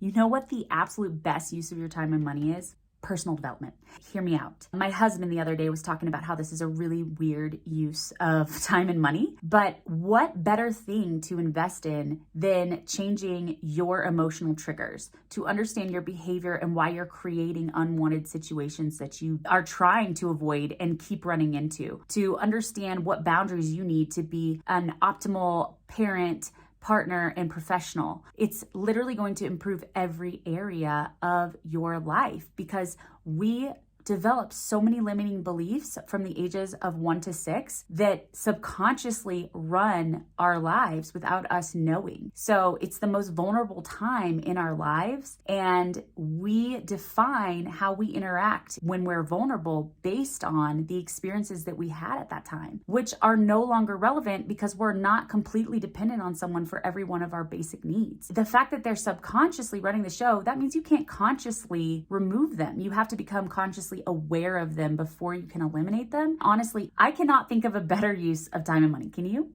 You know what the absolute best use of your time and money is? Personal development. Hear me out. My husband the other day was talking about how this is a really weird use of time and money, but what better thing to invest in than changing your emotional triggers to understand your behavior and why you're creating unwanted situations that you are trying to avoid and keep running into, to understand what boundaries you need to be an optimal parent, partner, and professional. It's literally going to improve every area of your life because we develop so many limiting beliefs from the ages of 1 to 6 that subconsciously run our lives without us knowing. So it's the most vulnerable time in our lives, and we define how we interact when we're vulnerable based on the experiences that we had at that time, which are no longer relevant because we're not completely dependent on someone for every one of our basic needs. The fact that they're subconsciously running the show, that means you can't consciously remove them. You have to become consciously aware of them before you can eliminate them. Honestly, I cannot think of a better use of time and money. Can you?